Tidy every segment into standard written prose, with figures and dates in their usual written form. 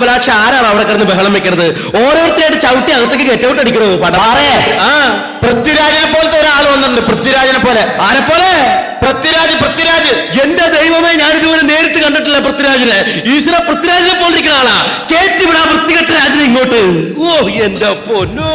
ഉൽപ്പലാക്ഷ ആരാണ് അവിടെ കിടന്ന് ബഹളം വെക്കുന്നത്? ഓരോരുത്തരായിട്ട് ചവിട്ടി അകത്തേക്ക് ഗെറ്റൗട്ട് അടിക്കണോ? പൃഥ്വിരാജിനെ പോലത്തെ ഒരാൾ വന്നിട്ടുണ്ട്. പൃഥ്വിരാജിനെ പോലെ. ആരെ പോലെ? പൃഥ്വിരാജ്. എന്റെ ദൈവമേ, ഞാനിതുവരെ നേരിട്ട് കണ്ടിട്ടില്ല പൃഥ്വിരാജിനെ. ഈശ്വര, പൃഥ്വിരാജിനെ പോലിരിക്കുന്ന ആളാ. കേറ്റി വിടാ വൃത്തികെട്ട രാജിനെ ഇങ്ങോട്ട്. ഓ എന്റെ പൊന്നോ.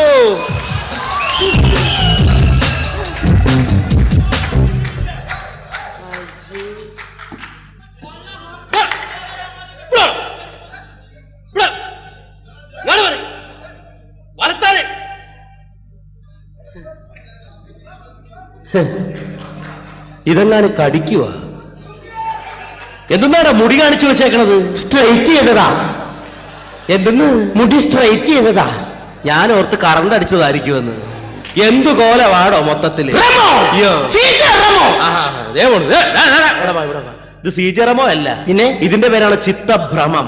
ഇതെങ്ങാനും കടിക്കുക. എന്തെന്നാടാ മുടി കാണിച്ചു വെച്ചേക്കണത്? സ്ട്രൈറ്റ് ചെയ്തതാ. എന്തെന്ന്? മുടി സ്ട്രൈറ്റ് ചെയ്തതാ. ഞാൻ ഓർത്ത് കറണ്ട് അടിച്ചതായിരിക്കുമെന്ന്. എന്തു കോലവാടോ മൊത്തത്തില്. ഇത് സീജറമോ അല്ല, പിന്നെ ഇതിന്റെ പേരാണ് ചിത്തഭ്രമം.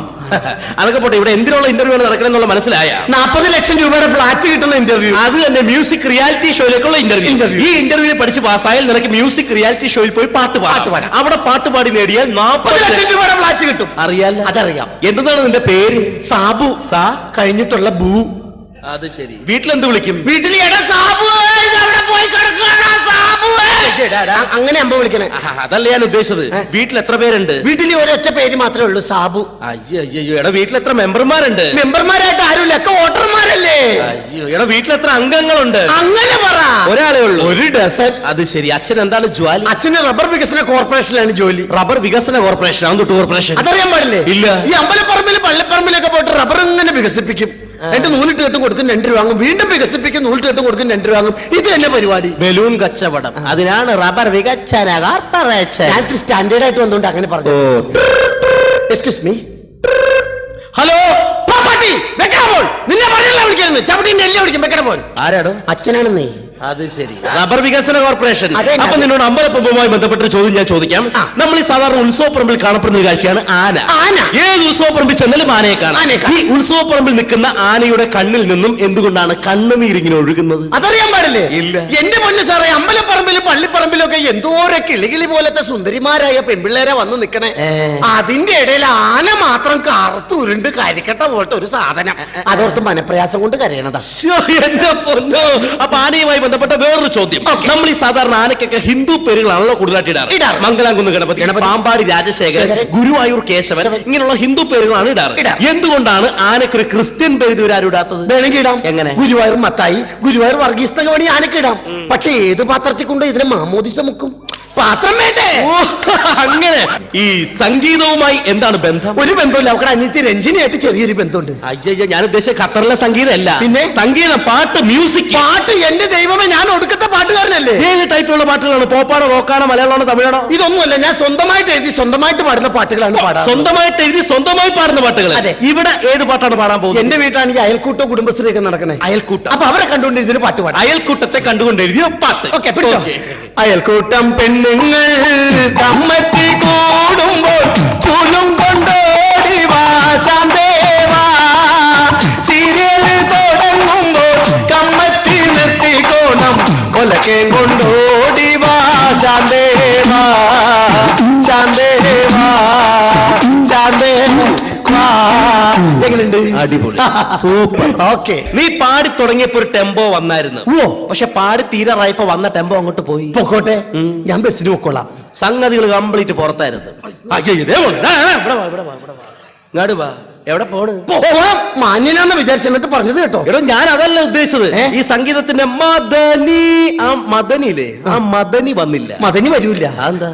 അതൊക്കെ പോട്ടെ, ഇവിടെ എന്തിനുള്ള ഇന്റർവ്യൂ ആണ് നടക്കണമെന്നുള്ള മനസ്സിലായ? 40 ലക്ഷം രൂപയുടെ ഫ്ലാറ്റ് കിട്ടുന്ന ഇന്റർവ്യൂ. അത് തന്നെ മ്യൂസിക് റിയാലിറ്റി ഷോയിലേക്കുള്ള ഇന്റർവ്യൂ. ഈ ഇന്റർവ്യൂ പഠിച്ച് പാസ്സായാൽ നിനക്ക് മ്യൂസിക് റിയാലിറ്റി ഷോയിൽ പോയി പാട്ട് പാടാം. അവിടെ പാട്ട് പാടി നേടിയാൽ 40 ലക്ഷം രൂപയുടെ ഫ്ലാറ്റ് കിട്ടും. അറിയാലോ? അതറിയാം. എന്താണ് നിന്റെ പേര്? സാബു. സാ കഴിഞ്ഞിട്ടുള്ള ബൂ. അത് ശരി. വീട്ടിലെന്ത് വിളിക്കും? വീട്ടിൽ അങ്ങനെ അമ്പ വിളിക്കണേ. അതല്ല ഞാൻ ഉദ്ദേശിച്ചത്. വീട്ടിൽ എത്ര പേരുണ്ട്? വീട്ടിൽ ഒരൊറ്റ പേര് മാത്രമേ ഉള്ളൂ, സാബു. അയ്യോ അയ്യോ. എടാ വീട്ടിൽ എത്ര മെമ്പർമാരുണ്ട്? മെമ്പർമാരായിട്ട് ആരുമില്ല, ഒക്കെ വോട്ടർമാരല്ലേ. അയ്യോ. എടാ വീട്ടിൽ എത്ര അംഗങ്ങളുണ്ട്? അങ്ങനെ പറ. ഒരാളേ ഉള്ളൂ? 1 ഡസൻ. അത് ശരി. അച്ഛൻ എന്താണ് ജോലി? അച്ഛന് റബ്ബർ വികസന കോർപ്പറേഷനിലാണ് ജോലി. റബ്ബർ വികസന കോർപ്പറേഷൻ? അതൊട്ട് കോർപ്പറേഷൻ അതറിയാൻ പാടില്ലേ? ഇല്ല. ഈ അമ്പലപ്പറമ്പിൽ പള്ളിപ്പറമ്പിലൊക്കെ പോയിട്ട് റബ്ബർ ഇങ്ങനെ വികസിപ്പിക്കും. എന്നിട്ട് നൂലിട്ട് കെട്ടും കൊടുക്കും 2 രൂപ വാങ്ങും. വീണ്ടും വികസിപ്പിക്കും, നൂലിട്ട് കെട്ടും കൊടുക്കും 2 രൂപ വാങ്ങും. ഇത് തന്നെ പരിപാടി. ബലൂൺ കച്ചവടം. അതിനാണ് റബ്ബർ വികസന കോർപ്പറേഷൻ. ഞാൻ സ്റ്റാൻഡേർഡ് ആയിട്ട് വന്നുകൊണ്ട് അങ്ങനെ പറഞ്ഞു. Excuse me. ഹലോ പാപ്പാട്ടി, വെക്കണ നിന്നെ പറയല്ല വിളിക്കുന്നത്. ചവിട്ടിന്റെ എല്ലാം വിളിക്കും. വെക്കണ പോൽ ആരാടോ? അച്ഛനാണ് നീ. അത് ശരി. റബ്ബർ വികസന കോർപ്പറേഷൻ. അതെ. അപ്പൊ നിന്നോട് അമ്പലപ്പുറവുമായി ബന്ധപ്പെട്ട ചോദ്യം ഞാൻ ചോദിക്കാം. നമ്മൾ ഈ സാധാരണ ഉത്സവപ്പറമ്പിൽ കാണപ്പെടുന്ന ഒരു കാഴ്ചയാണ് ആന. ഏത് ഉത്സവപ്പറമ്പിൽ ചെന്നാലും ആനയെ കാണാം. ഈ ഉത്സവപ്പറമ്പിൽ നിൽക്കുന്ന ആനയുടെ കണ്ണിൽ നിന്നും എന്തുകൊണ്ടാണ് കണ്ണുനീരിങ്ങനെ ഒഴുകുന്നത്? അതറിയാൻ പാടില്ലേ? ഇല്ല. എന്റെ പൊന്നു സാറേ, അമ്പലപ്പറമ്പിലും പള്ളിപ്പറമ്പിലും ഒക്കെ എന്തോരെ കിളികിളി പോലത്തെ സുന്ദരിമാരായ പെൺപിള്ളേരെ വന്ന് നിക്കണേ. അതിന്റെ ഇടയിൽ ആന മാത്രം കറുത്തുരുണ്ട് കരിക്കട്ട പോലത്തെ ഒരു സാധനം. അതോർത്ത് മനപ്രയാസം കൊണ്ട് കരയണതാ. എന്റെ പൊന്നോ. അപ്പൊ ആനയുമായി ബന്ധപ്പെട്ട വേറൊരു ചോദ്യം. നമ്മൾ ഈ സാധാരണ ആനക്കൊക്കെ ഹിന്ദു പേരുകളാണല്ലോ കൂടുതലായിട്ട് ഇടാറ്. മംഗലാംകുന്ന് ഗണപതി, പാമ്പാടി രാജശേഖരൻ, ഗുരുവായൂർ കേശവൻ, ഇങ്ങനെയുള്ള ഹിന്ദു പേരുകളാണ് ഇടാറ്. എന്തുകൊണ്ടാണ് ആനക്കൊരു ക്രിസ്ത്യൻ പേര് ഇതുവരെ ആരും ഇടാത്തത്? വേണമെങ്കിൽ ഇടാം. എങ്ങനെ? ഗുരുവായൂർ മത്തായി, ഗുരുവായൂർ വർഗീസ് എന്നൊക്കെ വേണമെങ്കിൽ ആനക്ക് ഇടാം. പക്ഷെ ഏത് പാത്രത്തിൽ കൊണ്ട് ഇതിനെ മാമോദിസ മുക്കും? പാത്രം വേണ്ടേ? അങ്ങനെ. ഈ സംഗീതവുമായി എന്താണ് ബന്ധം? ഒരു ബന്ധമില്ല. അവരുടെ അനിയത്തി രഞ്ജിനിയായിട്ട് ചെറിയൊരു ബന്ധമുണ്ട്. അയ്യോ, ഞാൻ ഉദ്ദേശിച്ച ഖത്തറിലെ സംഗീതമല്ല. പിന്നെ സംഗീതം, പാട്ട്, മ്യൂസിക്. പാട്ട്. എന്റെ ദൈവമേ, ഞാൻ ഒടുക്കത്തെ പാട്ടുകാരനല്ലേ. ഏത് ടൈപ്പിലുള്ള പാട്ടുകളാണ്? പോപ്പാണോ, റോക്കാണോ, മലയാളമാണോ, തമിഴാണോ? ഇതൊന്നുമല്ല. ഞാൻ സ്വന്തമായിട്ട് എഴുതി സ്വന്തമായിട്ട് പാടുന്ന പാട്ടുകളാണ് പാടാ. സ്വന്തമായിട്ട് എഴുതി സ്വന്തമായി പാടുന്ന പാട്ടുകൾ. ഇവിടെ ഏത് പാട്ടാണ് പാടാൻ പോകുന്നത്? എന്റെ വീട്ടാണെങ്കിൽ അയൽക്കൂട്ടോ കുടുംബശ്രീയൊക്കെ നടക്കണേ. അയൽക്കൂട്ടം. അപ്പൊ അവരെ കണ്ടുകൊണ്ട് ഇതിന് പാട്ട് പാടാം. അയൽക്കൂട്ടത്തെ കണ്ടുകൊണ്ട് എഴുതിയ പാട്ട്. ഓക്കെ, പിടിച്ചോ. അയൽക്കൂട്ടം പെണ്ണുങ്ങൾ കമ്മറ്റി കൂടുമ്പോൾ ചൂലും കൊണ്ടോടി വാ ശാന്തേവാ. സീരിയൽ തുടങ്ങുമ്പോൾ കമ്മറ്റി നിർത്തിക്കോണം കൊലക്കേം കൊണ്ടോടി വാ ശാന്തേവാ. ശാന്തേവാ, ശാന്തേവാ. എങ്ങനെയുണ്ട്? അടിപൊളി, സൂപ്പർ. ഓക്കെ. നീ പാടി തുടങ്ങിയപ്പോ ഒരു ടെമ്പോ വന്നായിരുന്നു. പക്ഷെ പാടി തീരാറായപ്പോ വന്ന ടെമ്പോ അങ്ങോട്ട് പോയി. പൊക്കോട്ടെ, ഞാൻ ബസ്സിന് പൊക്കോളാം. സംഗതികൾ കംപ്ലീറ്റ് പുറത്തായിരുന്നു. ഇങ്ങോട്ട് വാ. എവിടെ പോണ്? മാന്യനാന്ന് വിചാരിച്ചെന്നിട്ട് പറഞ്ഞത് കേട്ടോ. എടോ, ഞാൻ അതല്ല ഉദ്ദേശിച്ചത്. ഈ സംഗീതത്തിന്റെ മദനി, ആ മദനിയില്ലേ, ആ മദനി വന്നില്ല. മദനി വരൂല്ല.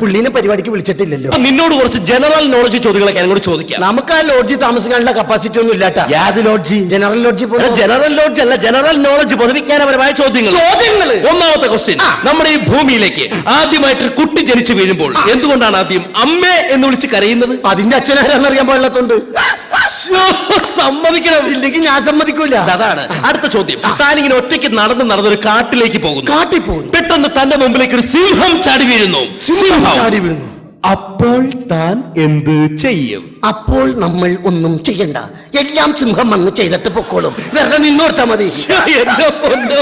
പുള്ളീനെ പരിപാടിക്ക് വിളിച്ചിട്ടില്ലല്ലോ. നിന്നോട് കുറച്ച് ജനറൽ നോളജ് ചോദ്യങ്ങളൊക്കെ എന്നോട് ചോദിക്കാം. നമുക്ക് ആ ലോഡ്ജ് താമസിക്കാനുള്ള കപ്പാസിറ്റി ഒന്നും ഇല്ലാട്ടാ. യാത് lodge? General lodge. General lodge അല്ല, ജനറൽ നോളജ്, പൊതുവിജ്ഞാനപരമായ ചോദ്യങ്ങൾ. ഒന്നാമത്തെ ക്വസ്റ്റ്യൻ. നമ്മുടെ ഈ ഭൂമിയിലേക്ക് ആദ്യമായിട്ടൊരു കുട്ടി ജനിച്ചു വീഴുമ്പോൾ എന്തുകൊണ്ടാണ് ആദ്യം അമ്മേ എന്ന് വിളിച്ച് കരയുന്നത്? അതിന്റെ അച്ഛനാരാന്നറിയാൻ പാടില്ലാത്തോണ്ട്. സമ്മതിക്കണം. ഇല്ലെങ്കിൽ ഞാൻ സമ്മതിക്കൂല. അതാണ് അടുത്ത ചോദ്യം. താനിങ്ങനെ ഒറ്റയ്ക്ക് നടന്നൊരു കാട്ടിലേക്ക് പോകുന്നു. കാട്ടിൽ പോകുന്നു. പെട്ടെന്ന് തന്റെ മുമ്പിലേക്ക് ഒരു സിംഹം ചാടി വീഴുന്നു. ചാടി വീഴുന്നു. അപ്പോൾ താൻ എന്ത് ചെയ്യും? അപ്പോൾ നമ്മൾ ഒന്നും ചെയ്യണ്ട, എല്ലാം സിംഹം വന്ന് ചെയ്തിട്ട് പൊക്കോളും. വെറുതെ നിന്നോർത്താ മതി. എന്റെ പൊന്നോ.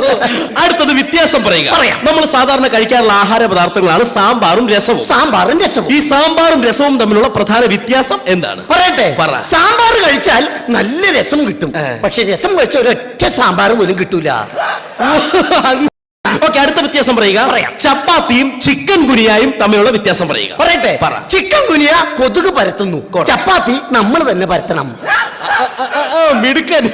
അടുത്തത് വ്യത്യാസം പറയുക. പറയാം. നമ്മൾ സാധാരണ കഴിക്കാറുള്ള ആഹാര പദാർത്ഥങ്ങളാണ് സാമ്പാറും രസവും. സാമ്പാറും രസവും. ഈ സാമ്പാറും രസവും തമ്മിലുള്ള പ്രധാന വ്യത്യാസം എന്താണ്? പറയട്ടെ. പറ. സാമ്പാർ കഴിച്ചാൽ നല്ല രസം കിട്ടും, പക്ഷെ രസം കഴിച്ച ഒരൊറ്റ സാമ്പാർ പോലും കിട്ടൂല. ഓക്കെ, അടുത്ത വ്യത്യാസം പറയുക. പറയാം. ചപ്പാത്തിയും ചിക്കൻ ഗുനിയായും തമ്മിലുള്ള വ്യത്യാസം പറയുക. പറയട്ടെ. പറ. ചിക്കൻ ഗുനിയ കൊതുക് പരത്തുന്നു, ചപ്പാത്തി നമ്മൾ തന്നെ പരത്തണം. മിടുക്കൻ.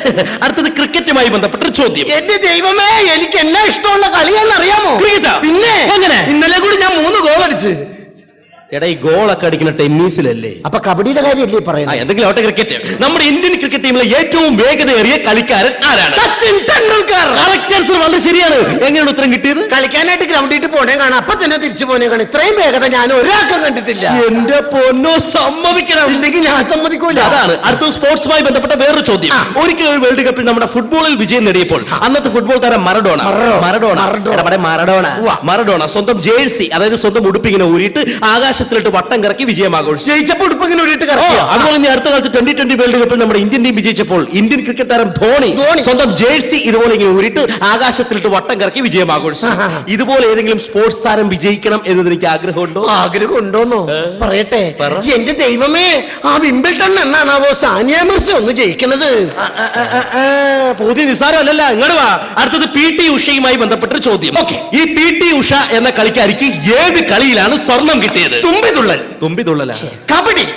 അടുത്തത് ക്രിക്കറ്റുമായി ബന്ധപ്പെട്ടൊരു ചോദ്യം. എന്റെ ദൈവമേ, എനിക്ക് എന്നാ ഇഷ്ടമുള്ള കളിയാണെന്ന് അറിയാമോ? ക്രിക്കറ്റാ? പിന്നെ എങ്ങനെ? ഇന്നലെ കൂടി ഞാൻ 3 ഗോൾ അടിച്ച്. എടാ, ഈ ഗോളൊക്കെ അടിക്കുന്ന ടെന്നീസിലല്ലേ? അപ്പൊ കബഡിയുടെ കാര്യമല്ലേ പറയുന്നത്? എന്തെങ്കിലും ആവട്ടെ, ക്രിക്കറ്റ്. നമ്മുടെ ഇന്ത്യൻ ക്രിക്കറ്റ് ടീമിലെ ഏറ്റവും വേഗതയേറിയ കളിക്കാരൻ ആരാണ്? സച്ചിൻ ടെണ്ടുൽക്കർ. Correct answer. വളരെ ശരിയാണ്. എങ്ങനെയാണ് ഉത്തരം കിട്ടിയത്? കളിക്കാനായിട്ട് ഗ്രൗണ്ടിൽ പോണേ കാണാം, അപ്പൊ തന്നെ തിരിച്ചു പോണേ കാണാം. ഇത്രയും വേഗത ഞാൻ ഒരാൾക്കും കണ്ടിട്ടില്ല. എന്റെ പൊന്നോ, സമ്മതിക്കണം. ഇല്ലെങ്കിൽ ഞാൻ സമ്മതിക്കൂല. അതാണ്. അടുത്ത സ്പോർട്സുമായി ബന്ധപ്പെട്ട വേറൊരു ചോദ്യം. ഒരിക്കൽ ഒരു വേൾഡ് കപ്പിൽ നമ്മുടെ ഫുട്ബോളിൽ വിജയം നേടിയപ്പോൾ അന്നത്തെ ഫുട്ബോൾ താരം മറഡോണ സ്വന്തം ജേഴ്സി, അതായത് സ്വന്തം ഉടുപ്പിങ്ങനെ ഊരിയിട്ട് ആകാശത്തിലിട്ട് വട്ടം കറക്കി വിജയം ആഘോഷിച്ചു. ജയിച്ചപ്പോൾ ഉടുപ്പിങ്ങനെ ഊരിട്ട് അതുപോലെ തന്നെ അടുത്ത കാലത്ത് 2020 വേൾഡ് കപ്പിൽ നമ്മുടെ ഇന്ത്യൻ ടീം വിജയിച്ചപ്പോൾ ഇന്ത്യൻ ക്രിക്കറ്റ് താരം ധോണി സ്വന്തം ജേഴ്സി ഇതുപോലെ ഇങ്ങനെ ഊരിയിട്ട് ആകാശത്തിലിട്ട് വട്ടം കറക്കി വിജയം ആഘോഷിച്ചു. ഇതുപോലെ ഏതെങ്കിലും സ്പോർട്സ് താരം വിജയിക്കണം എന്നതിന് എനിക്ക് ആഗ്രഹമുണ്ടോ? ആഗ്രഹം ഉണ്ടോന്നോ? പറയട്ടെ. എന്റെ ദൈവമേ, ആ വിംബിൾട്ടൺ എന്നാണാവോ സാനിയ മിർസ ഒന്ന് ജയിക്കുന്നത്? പുതിയ നിസ്സാരമല്ലല്ല. ഇങ്ങോട്ട് വാ. അടുത്തത് PT ഉഷയുമായി ബന്ധപ്പെട്ടൊരു ചോദ്യം. ഈ PT ഉഷ എന്ന കളിക്കാരിക്ക് ഏത് കളിയിലാണ് സ്വർണം കിട്ടിയത്? തുമ്പിതുള്ളല.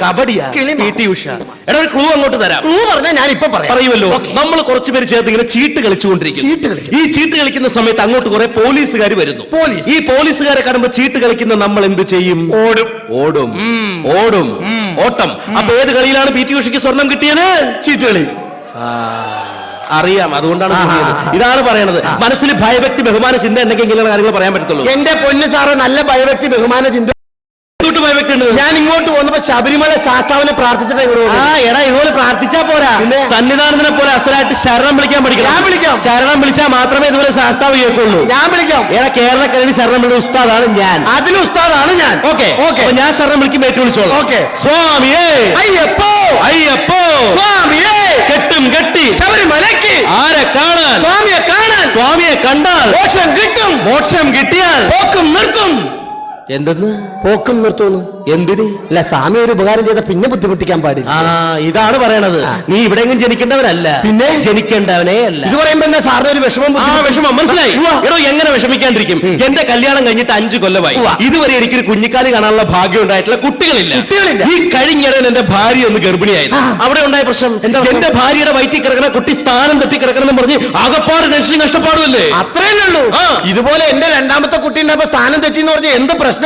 കബഡിയാ? PT ഉഷ. എടാ, ഒരു ക്ലൂ അങ്ങോട്ട് തരാം. ക്ലൂ പറഞ്ഞാൽ ഞാൻ ഇപ്പൊ പറയുമല്ലോ. നമ്മൾ കുറച്ചുപേര് ചേർത്ത് ഇങ്ങനെ ചീട്ട് കളിച്ചുകൊണ്ടിരിക്കും. ഈ ചീട്ട് കളിക്കുന്ന സമയത്ത് അങ്ങോട്ട് കുറെ പോലീസുകാർ വരുന്നു. ഈ പോലീസുകാരെ കാണുമ്പോ ചീട്ട് കളിക്കുന്ന നമ്മൾ എന്ത് ചെയ്യും? ഓടും. ഓട്ടം. അപ്പൊ ഏത് കളിയിലാണ് PT ഉഷയ്ക്ക് സ്വർണം കിട്ടിയത്? ചീട്ടുകളി. അറിയാം, അതുകൊണ്ടാണ് ചോദിച്ചത്. ഇതാണ് പറയണത്. മനസ്സിൽ ഭയഭക്തി ബഹുമാന ചിന്ത എന്തെങ്കിലും ഇങ്ങനെയുള്ള കാര്യങ്ങൾ പറയാൻ പറ്റത്തുള്ളൂ. എന്റെ പൊന്ന് സാറ്, നല്ല ഭയഭക്തി ബഹുമാന ചിന്ത. ഞാൻ ഇങ്ങോട്ട് പോകുന്നപ്പോ ശബരിമല ശാസ്താവിനെ പ്രാർത്ഥിച്ചിട്ട് എടാ, ഇതുപോലെ പ്രാർത്ഥിച്ചാ പോരാ. സന്നിധാനത്തിനെ പോലെ അസലായിട്ട് ശരണം വിളിക്കാൻ പഠിക്കണം. ഞാൻ വിളിക്കാം. ശരണം വിളിച്ചാൽ മാത്രമേ ഇതുപോലെ ശാസ്താവ് കേൾക്കുള്ളൂ. ഞാൻ വിളിക്കാം. എടാ, കേരളക്കരയിൽ ശരണം വിളിക്കുന്ന ഉസ്താദാണ് ഞാൻ. അതിന് ഉസ്താദാണ് ഞാൻ. ഓക്കെ. ഞാൻ ശരണം വിളിക്കും, ഏറ്റു വിളിച്ചോളൂ. സ്വാമിയേ അയ്യപ്പോ സ്വാമിയേ കെട്ടും കെട്ടി ശബരിമലയ്ക്ക് ആരെ കാണാൻ? സ്വാമിയെ കണ്ടാൽ മോക്ഷം കിട്ടിയാൽ പോക്കും നിർത്തും. എന്തെന്ന് പോക്കും നിർത്തുന്നു? എന്തിന്? അല്ല, സ്വാമി ഒരു ഉപകാരം ചെയ്ത പിന്നെ ബുദ്ധിമുട്ടിക്കാൻ പാടില്ല. ഇതാണ് പറയണത്. നീ ഇവിടെയെങ്കിലും ജനിക്കേണ്ടവനല്ല, പിന്നെ ജനിക്കേണ്ടവനേ അല്ല. ഇത് പറയുമ്പോ എന്താ സാറിന് ഒരു വിഷമം? മനസ്സിലായി? എടോ, എങ്ങനെ വിഷമിക്കാണ്ടിരിക്കും? എന്റെ കല്യാണം കഴിഞ്ഞിട്ട് 5 കൊല്ലമായി. ഇതുവരെ എനിക്കൊരു കുഞ്ഞിക്കാല് കാണാനുള്ള ഭാഗ്യം ഉണ്ടായിട്ടില്ല. കുട്ടികളില്ല. ഈ കഴിഞ്ഞിടൻ എന്റെ ഭാര്യ ഒന്ന് ഗർഭിണിയായിരുന്നു. അവിടെ ഉണ്ടായ പ്രശ്നം എന്താ? എന്റെ ഭാര്യയുടെ വയറ്റിൽ കിടക്കണ കുട്ടി സ്ഥാനം തെറ്റി കിടക്കണം പറഞ്ഞ് ആകപ്പാട് ടെൻഷൻ കഷ്ടപ്പാടുമല്ലേ? അത്രയല്ലേ ഉള്ളൂ. ഇതുപോലെ എന്റെ രണ്ടാമത്തെ കുട്ടി ഉണ്ടായപ്പോ സ്ഥാനം തെറ്റിന്ന് പറഞ്ഞ് എന്ത് പ്രശ്നമായിരുന്നു?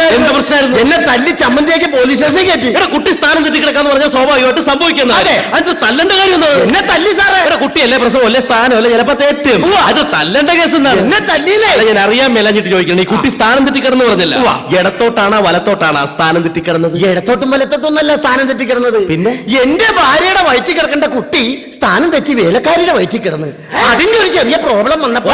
എന്നെ തല്ലി ചമ്മന്തിയാക്കി പോലീസ് സ്റ്റേഷനിൽ കയറ്റി. കുട്ടി സ്ഥാനം തെറ്റി കിടക്കാന്ന് പറഞ്ഞാൽ സ്വാഭാവികമായിട്ട് സംഭവിക്കുന്നത്. അത് തല്ലന്റെ കാര്യം എന്നെ തല്ലി സാറേ. കുട്ടിയല്ലേ, പ്രസവം അല്ലേ, സ്ഥാനം അല്ലേ, ചിലപ്പോ തെറ്റും. അത് തല്ലന്റെ കേസ് എന്താണ്? എന്നെ തല്ലിയില്ലേ? ഞാൻ അറിയാൻ മേലഞ്ഞിട്ട് ചോദിക്കണം. ഈ കുട്ടി സ്ഥാനം തെറ്റിക്കിടന്ന് പറഞ്ഞില്ല. ഇടത്തോട്ടാണോ വലത്തോട്ടാണോ സ്ഥാനം തെറ്റിക്കിടന്നത്? ഇടത്തോട്ടും വലത്തോട്ടും ഒന്നല്ല സ്ഥാനം തെറ്റിക്കിടന്നത്. പിന്നെ എന്റെ ഭാര്യയുടെ വയറ്റിൽ കിടക്കേണ്ട കുട്ടി സ്ഥാനം തെറ്റി വേലക്കാരിയുടെ വയറ്റിൽ കിടന്ന് അതിന്റെ ഒരു ചെറിയ പ്രോബ്ലം വന്നപ്പോ